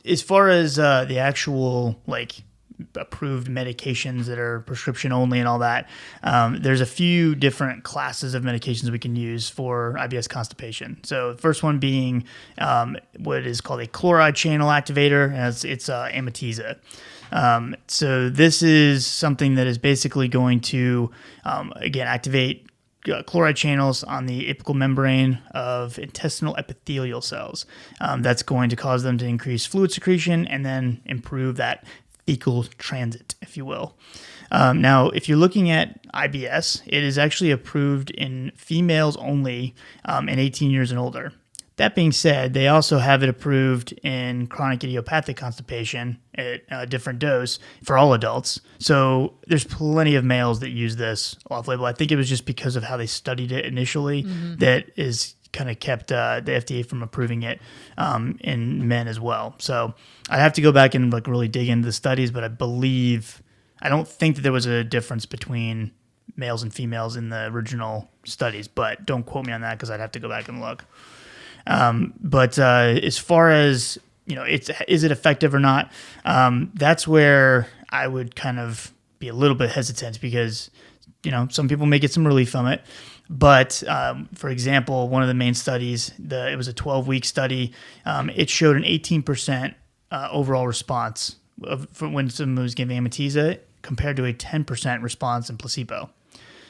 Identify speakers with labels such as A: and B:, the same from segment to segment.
A: as far as the actual like approved medications that are prescription only and all that, there's a few different classes of medications we can use for IBS constipation. So the first one being what is called a chloride channel activator, and it's Amitiza. So this is something that is basically going to, again, activate chloride channels on the apical membrane of intestinal epithelial cells. That's going to cause them to increase fluid secretion and then improve that fecal transit, if you will. Now, if you're looking at IBS, it is actually approved in females only and 18 years and older. That being said, they also have it approved in chronic idiopathic constipation at a different dose for all adults. So there's plenty of males that use this off-label. I think it was just because of how they studied it initially that is kind of kept the FDA from approving it in men as well. So I'd have to go back and like really dig into the studies, but I don't think that there was a difference between males and females in the original studies, but don't quote me on that because I'd have to go back and look. But as far as, is it effective or not? That's where I would kind of be a little bit hesitant because, some people may get some relief from it. But, for example, one of the main studies, it was a 12-week study. It showed an 18% overall response when someone was giving Amitiza compared to a 10% response in placebo.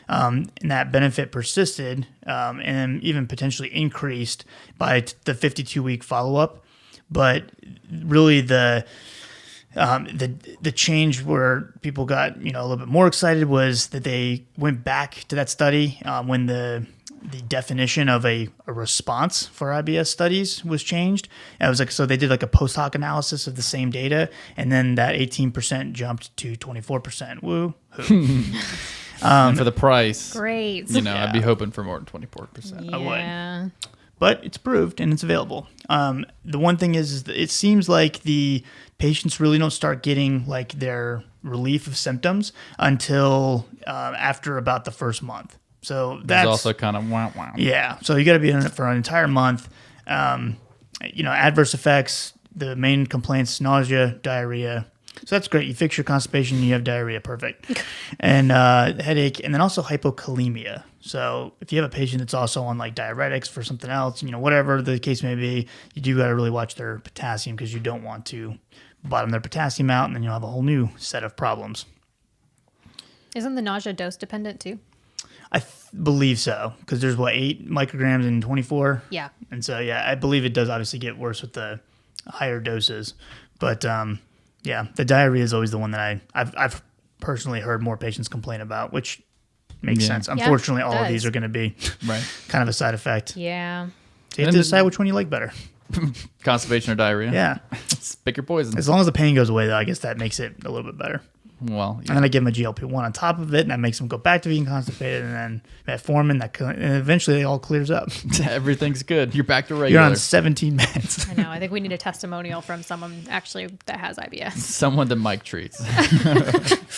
A: And that benefit persisted and even potentially increased by the 52-week follow-up. But really the change where people got a little bit more excited was that they went back to that study when the definition of a response for IBS studies was changed. And it was so they did a post hoc analysis of the same data, and then that 18% jumped to 24%. Woo hoo.
B: And for the price,
C: great.
B: I'd be hoping for more than 24%.
C: Yeah.
A: I would. But it's approved and it's available. The one thing is that it seems like the patients really don't start getting their relief of symptoms until after about the first month. So that's
B: also kind of wow.
A: Yeah. So you got to be in it for an entire month. Adverse effects, the main complaints, nausea, diarrhea. So that's great. You fix your constipation and you have diarrhea. Perfect. And headache, and then also hypokalemia. So if you have a patient that's also on diuretics for something else, whatever the case may be, you do got to really watch their potassium because you don't want to bottom their potassium out, and then you'll have a whole new set of problems.
C: Isn't the nausea dose dependent too?
A: I believe so, because there's 8 micrograms in 24.
C: Yeah.
A: And so, I believe it does obviously get worse with the higher doses. But, the diarrhea is always the one that I've personally heard more patients complain about, which makes sense. Unfortunately, all of these are going to be kind of a side effect.
C: Yeah.
A: So you have to decide which one you like better.
B: Constipation or diarrhea?
A: Yeah.
B: Pick your poison.
A: As long as the pain goes away, though, I guess that makes it a little bit better.
B: Well,
A: And then I give them a GLP-1 on top of it, and that makes them go back to being constipated, and then metformin, and eventually it all clears up.
B: Everything's good. You're back to regular.
A: You're on 17 meds.
C: I know. I think we need a testimonial from someone actually that has IBS.
B: Someone that Mike treats.